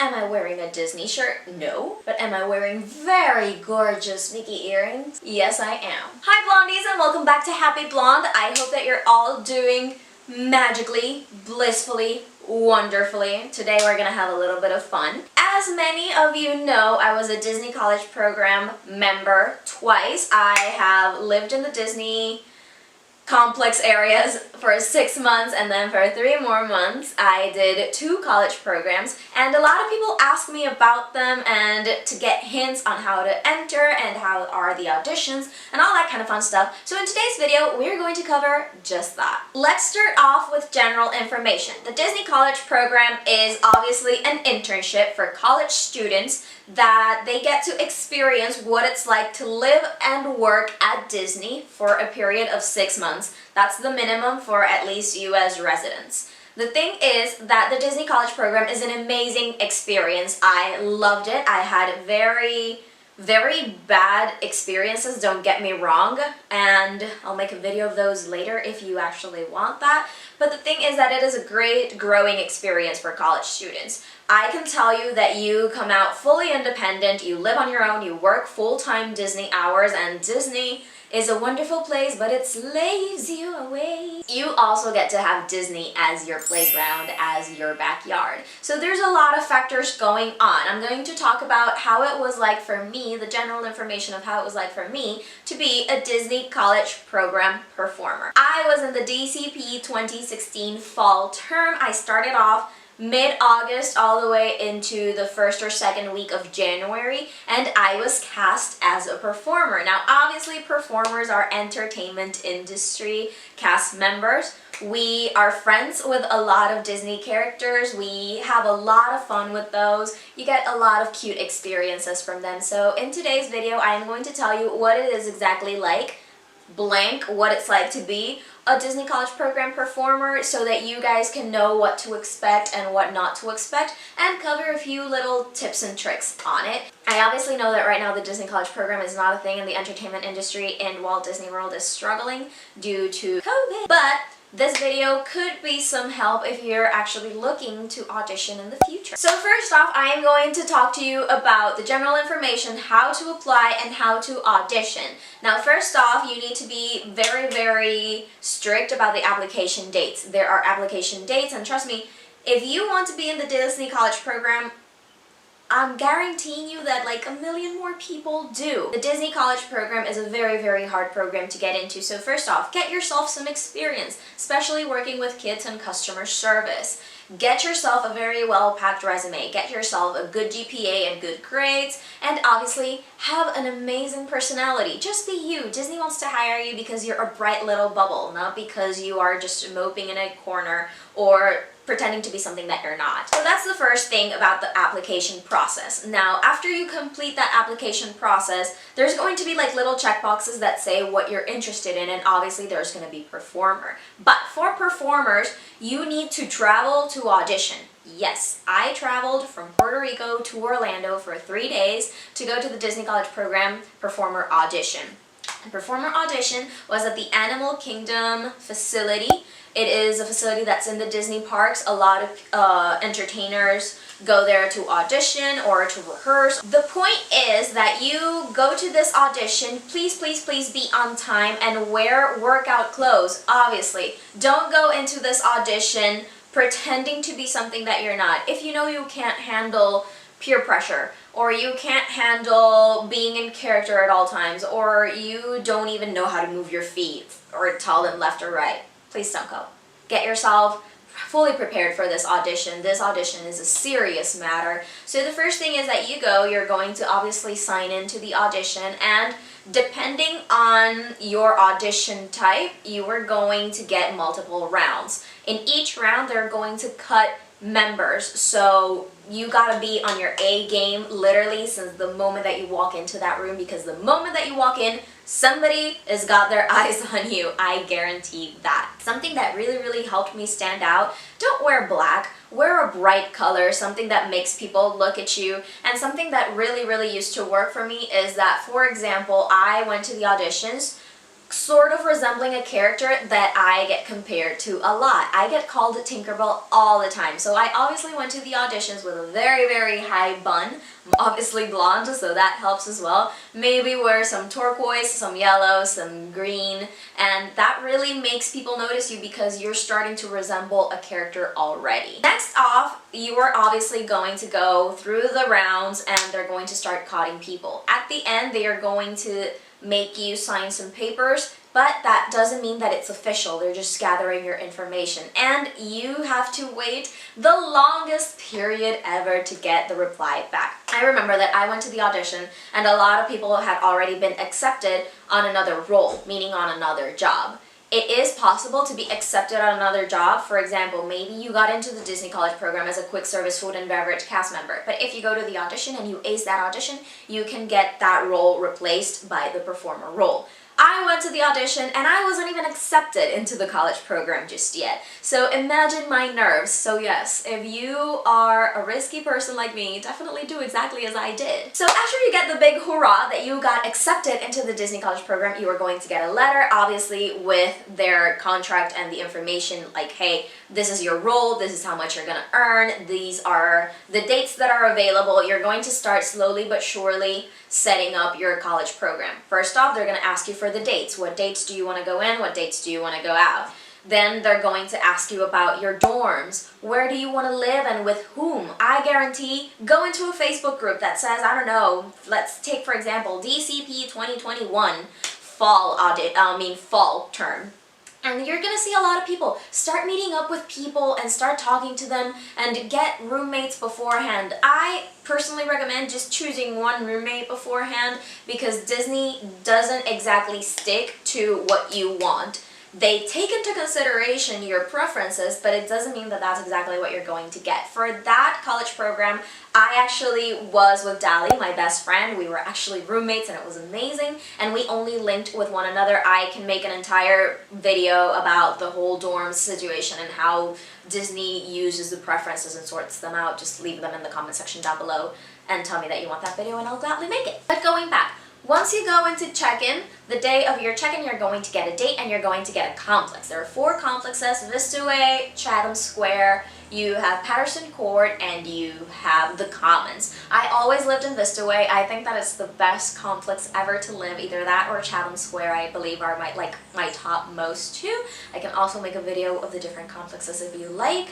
Am I wearing a Disney shirt? No. But am I wearing very gorgeous Mickey earrings? Yes, I am. Hi blondies and welcome back to Happy Blonde. I hope that you're all doing magically, blissfully, wonderfully. Today we're gonna have a little bit of fun. As many of you know, I was a Disney College Program member twice. I have lived in the Disney complex areas for 6 months, and then for 3 more months I did 2 college programs, and a lot of people ask me about them and to get hints on how to enter and how are the auditions and all that kind of fun stuff. So in today's video we're going to cover just that. Let's start off with general information. The Disney College Program is obviously an internship for college students that they get to experience what it's like to live and work at Disney for a period of 6 months. That's the minimum for at least US residents. The thing is that the Disney College Program is an amazing experience. I loved it. I had very bad experiences, don't get me wrong, and I'll make a video of those later if you actually want that. But the thing is that it is a great growing experience for college students. I can tell you that you come out fully independent, you live on your own, you work full-time Disney hours, and Disney is a wonderful place, but it slaves you away. You also get to have Disney as your playground, as your backyard. So there's a lot of factors going on. I'm going to talk about how it was like for me, the general information of how it was like for me to be a Disney College Program performer. I was in the DCP 2016 fall term. I started off mid-August all the way into the first or second week of January, and I was cast as a performer. Now obviously performers are entertainment industry cast members. We are friends with a lot of Disney characters. We have a lot of fun with those. You get a lot of cute experiences from them. So in today's video I am going to tell you what it is exactly like, blank, what it's like to be a Disney College Program performer, so that you guys can know what to expect and what not to expect, and cover a few little tips and tricks on it. I obviously know that right now the Disney College Program is not a thing in the entertainment industry, and Walt Disney World is struggling due to COVID, but this video could be some help if you're actually looking to audition in the future. So first off, I am going to talk to you about the general information, how to apply and how to audition. Now first off, you need to be very strict about the application dates. There are application dates, and trust me, if you want to be in the Disney College Program, I'm guaranteeing you that like 1 million more people do. The Disney College Program is a very hard program to get into, so first off, get yourself some experience, especially working with kids and customer service. Get yourself a very well-packed resume, get yourself a good GPA and good grades, and obviously have an amazing personality. Just be you. Disney wants to hire you because you're a bright little bubble, not because you are just moping in a corner or pretending to be something that you're not. So that's the first thing about the application process. Now, after you complete that application process, there's going to be like little checkboxes that say what you're interested in, and obviously there's going to be performer. But for performers, you need to travel to audition. Yes, I traveled from Puerto Rico to Orlando for 3 days to go to the Disney College Program performer audition. The performer audition was at the Animal Kingdom facility. It is a facility that's in the Disney parks. A lot of entertainers go there to audition or to rehearse. The point is that you go to this audition, please be on time and wear workout clothes, obviously. Don't go into this audition pretending to be something that you're not. If you know you can't handle peer pressure, or you can't handle being in character at all times, or you don't even know how to move your feet or tell them left or right, please don't go. Get yourself fully prepared for this audition. This audition is a serious matter. So the first thing is that you go, you're going to obviously sign into the audition, and depending on your audition type, you are going to get multiple rounds. In each round, they're going to cut members, so you gotta be on your A game literally since the moment that you walk into that room, because the moment that you walk in, somebody has got their eyes on you. I guarantee that. Something that really helped me stand out: don't wear black, wear a bright color, something that makes people look at you. And something that really used to work for me is that, for example, I went to the auditions sort of resembling a character that I get compared to a lot. I get called Tinkerbell all the time. So I obviously went to the auditions with a very, very high bun. I'm obviously blonde, so that helps as well. Maybe wear some turquoise, some yellow, some green, and that really makes people notice you because you're starting to resemble a character already. Next off, you are obviously going to go through the rounds and they're going to start cutting people. At the end, they are going to make you sign some papers, but that doesn't mean that it's official. They're just gathering your information, and you have to wait the longest period ever to get the reply back. I remember that I went to the audition and a lot of people had already been accepted on another role, meaning on another job. It is possible to be accepted on another job. For example, maybe you got into the Disney College program as a quick service food and beverage cast member, but if you go to the audition and you ace that audition, you can get that role replaced by the performer role. I went to the audition and I wasn't even accepted into the college program just yet. So imagine my nerves. So yes, if you are a risky person like me, definitely do exactly as I did. So after you get the big hurrah that you got accepted into the Disney College program, you are going to get a letter, obviously with their contract and the information like, hey, this is your role, this is how much you're gonna earn, these are the dates that are available. You're going to start slowly but surely setting up your college program. First off, they're going to ask you for the dates. What dates do you want to go in? What dates do you want to go out? Then they're going to ask you about your dorms. Where do you want to live and with whom? I guarantee, go into a Facebook group that says, I don't know, let's take for example DCP 2021 fall term. And you're gonna see a lot of people. Start meeting up with people and start talking to them and get roommates beforehand. I personally recommend just choosing one roommate beforehand because Disney doesn't exactly stick to what you want. They take into consideration your preferences, but it doesn't mean that that's exactly what you're going to get. For that college program, I actually was with Dali, my best friend. We were actually roommates and it was amazing, and we only linked with one another. I can make an entire video about the whole dorm situation and how Disney uses the preferences and sorts them out. Just leave them in the comment section down below and tell me that you want that video and I'll gladly make it. But going back, once you go into check-in, the day of your check-in, you're going to get a date and you're going to get a complex. There are 4 complexes: Vista Way, Chatham Square, you have Patterson Court, and you have the Commons. I always lived in Vista Way. I think that it's the best complex ever to live. Either that or Chatham Square, I believe, are my top most 2. I can also make a video of the different complexes if you like,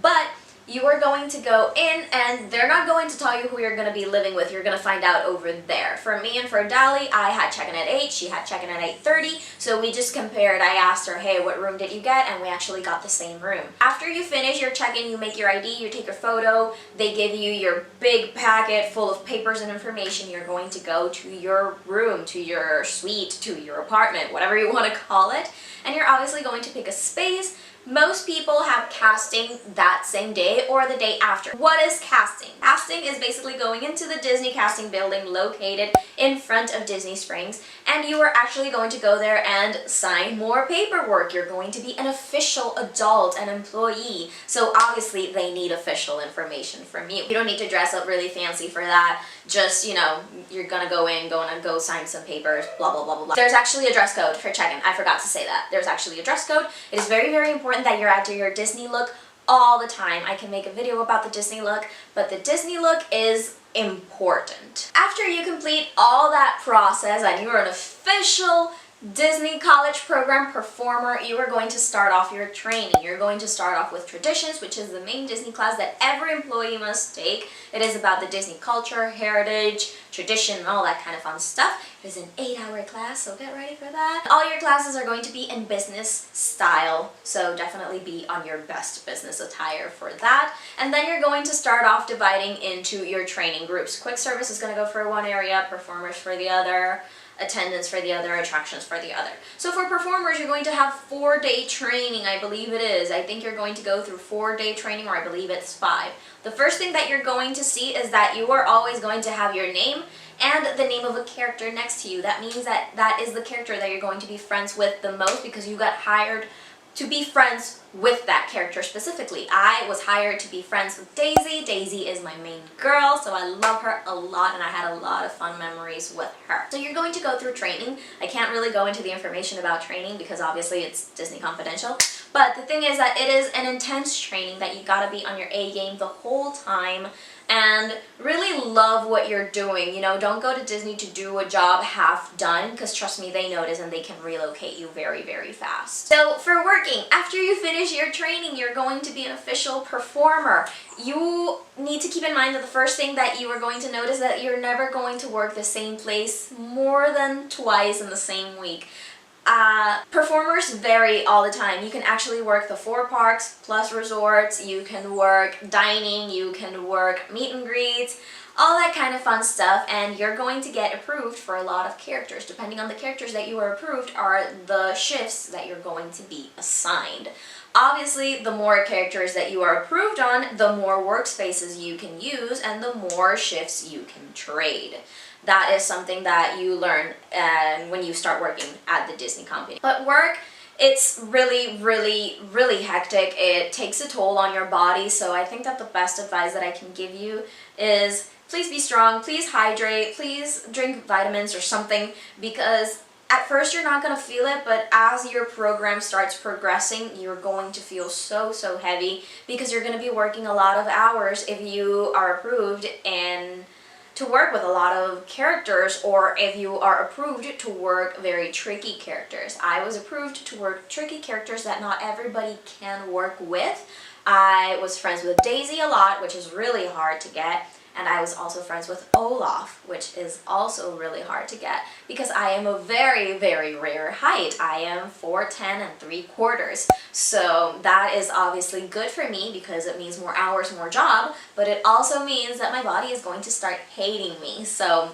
but you are going to go in and they're not going to tell you who you're going to be living with. You're going to find out over there. For me and for Dali, I had check-in at 8, she had check-in at 8:30, so we just compared. I asked her, hey, what room did you get? And we actually got the same room. After you finish your check-in, you make your ID, you take your photo, they give you your big packet full of papers and information. You're going to go to your room, to your suite, to your apartment, whatever you want to call it, and you're obviously going to pick a space. Most people have casting that same day or the day after. What is casting? Casting is basically going into the Disney casting building located in front of Disney Springs, and you are actually going to go there and sign more paperwork. You're going to be an official adult, an employee, so obviously they need official information from you. You don't need to dress up really fancy for that. Just, you know, you're gonna go sign some papers, blah, blah, blah, blah, blah. There's actually a dress code for check-in. I forgot to say that. There's actually a dress code. It is very, very important that you're out to your Disney look all the time. I can make a video about the Disney look, but the Disney look is important. After you complete all that process and you're an official Disney College Program performer, you are going to start off your training. You're going to start off with Traditions, which is the main Disney class that every employee must take. It is about the Disney culture, heritage, tradition, and all that kind of fun stuff. It is an 8-hour class, so get ready for that. All your classes are going to be in business style, so definitely be on your best business attire for that. And then you're going to start off dividing into your training groups. Quick service is going to go for one area, performers for the other, attendance for the other, attractions for the other. So for performers, you're going to have 4-day training, I believe it is. I think you're going to go through 4-day training, or I believe it's 5. The first thing that you're going to see is that you are always going to have your name and the name of a character next to you. That means that that is the character that you're going to be friends with the most because you got hired to be friends with that character specifically. I was hired to be friends with Daisy. Daisy is my main girl, so I love her a lot and I had a lot of fun memories with her. So you're going to go through training. I can't really go into the information about training because obviously it's Disney Confidential, but the thing is that it is an intense training that you gotta be on your A game the whole time and really love what you're doing. You know, don't go to Disney to do a job half done, because trust me, they notice and they can relocate you very, very fast. So for working, after you finish your training, you're going to be an official performer. You need to keep in mind that the first thing that you are going to notice that you're never going to work the same place more than twice in the same week. Performers vary all the time. You can actually work the 4 parks plus resorts, you can work dining, you can work meet and greets, all that kind of fun stuff, and you're going to get approved for a lot of characters. Depending on the characters that you are approved are the shifts that you're going to be assigned. Obviously, the more characters that you are approved on, the more workspaces you can use and the more shifts you can trade. That is something that you learn when you start working at the Disney company. But work, it's really, really, really hectic. It takes a toll on your body, so I think that the best advice that I can give you is please be strong, please hydrate, please drink vitamins or something, because at first you're not going to feel it, but as your program starts progressing, you're going to feel so, so heavy because you're going to be working a lot of hours if you are approved and to work with a lot of characters, or if you are approved to work very tricky characters. I was approved to work tricky characters that not everybody can work with. I was friends with Daisy a lot, which is really hard to get, and I was also friends with Olaf, which is also really hard to get because I am a very, very rare height. I am 4'10" and 3/4. So that is obviously good for me because it means more hours, more job, but it also means that my body is going to start hating me. So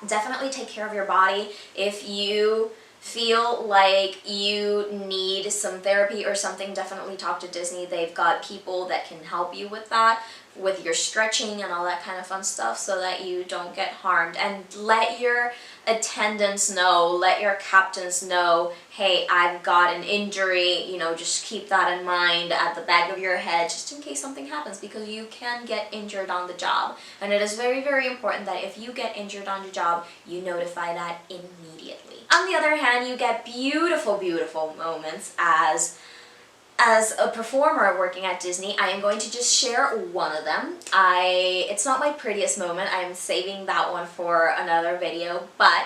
definitely take care of your body. If you feel like you need some therapy or something, definitely talk to Disney. They've got people that can help you with that, with your stretching and all that kind of fun stuff, so that you don't get harmed. And let your attendants know, let your captains know, hey, I've got an injury, you know, just keep that in mind at the back of your head just in case something happens, because you can get injured on the job. And it is very, very important that if you get injured on the job, you notify that immediately. On the other hand, you get beautiful, beautiful moments as a performer working at Disney. I am going to just share one of them. It's not my prettiest moment. I am saving that one for another video, but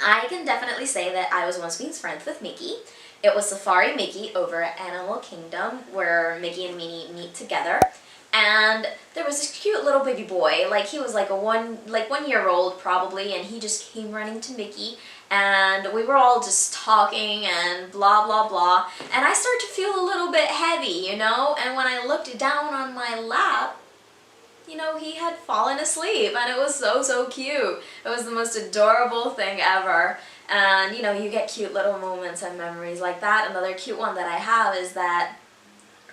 I can definitely say that I was once being friends with Mickey. It was Safari Mickey over at Animal Kingdom, where Mickey and Minnie meet together. And there was this cute little baby boy, like he was like 1 year old probably, and he just came running to Mickey, and we were all just talking and blah blah blah, and I started to feel a little bit heavy, you know, and when I looked down on my lap, you know, he had fallen asleep, and it was so, so cute. It was the most adorable thing ever. And you know, you get cute little moments and memories like that. Another cute one that I have is that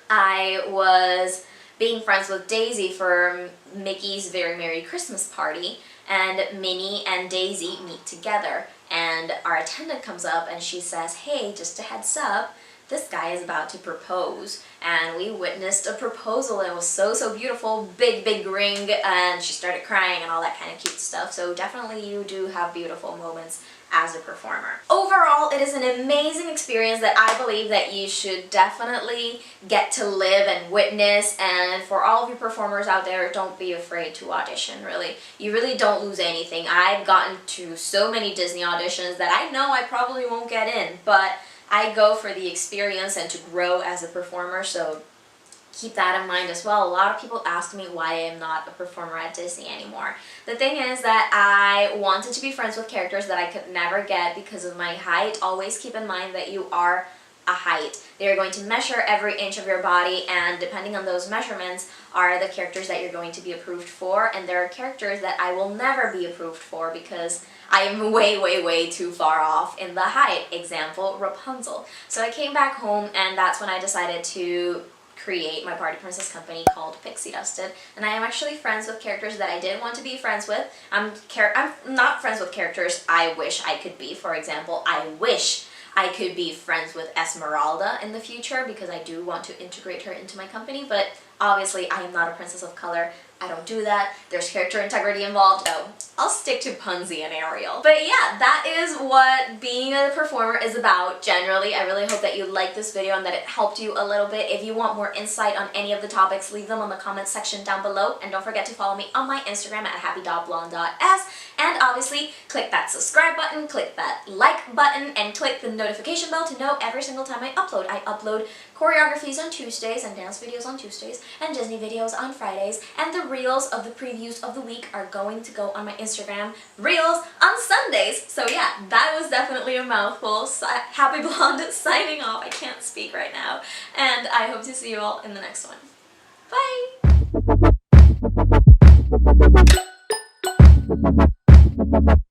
I was being friends with Daisy for Mickey's Very Merry Christmas Party, and Minnie and Daisy meet together, and our attendant comes up and she says, hey, just a heads up, this guy is about to propose. And we witnessed a proposal, and it was so, so beautiful, big, big ring, and she started crying and all that kind of cute stuff. So definitely you do have beautiful moments as a performer. Overall, it is an amazing experience that I believe that you should definitely get to live and witness. And for all of you performers out there, don't be afraid to audition, really. You really don't lose anything. I've gotten to so many Disney auditions that I know I probably won't get in, but I go for the experience and to grow as a performer, so keep that in mind as well. A lot of people ask me why I'm not a performer at Disney anymore. The thing is that I wanted to be friends with characters that I could never get because of my height. Always keep in mind that you are a height. They're going to measure every inch of your body, and depending on those measurements are the characters that you're going to be approved for, and there are characters that I will never be approved for because I am way, way, way too far off in the height. Example, Rapunzel. So I came back home, and that's when I decided to create my party princess company called Pixie Dusted, and I am actually friends with characters that I didn't want to be friends with. I'm not friends with characters I wish I could be. For example, I wish I could be friends with Esmeralda in the future because I do want to integrate her into my company, but obviously I am not a princess of color. I don't do that. There's character integrity involved, so I'll stick to Punzi and Ariel. But yeah, that is what being a performer is about generally. I really hope that you liked this video and that it helped you a little bit. If you want more insight on any of the topics, leave them on the comment section down below, and don't forget to follow me on my Instagram at happy.blonde.s, and obviously click that subscribe button, click that like button, and click the notification bell to know every single time I upload. I upload choreographies on Tuesdays and dance videos on Tuesdays and Disney videos on Fridays, and the reels of the previews of the week are going to go on my Instagram reels on Sundays. So yeah, that was definitely a mouthful. Happy Blonde signing off. I can't speak right now, and I hope to see you all in the next one. Bye!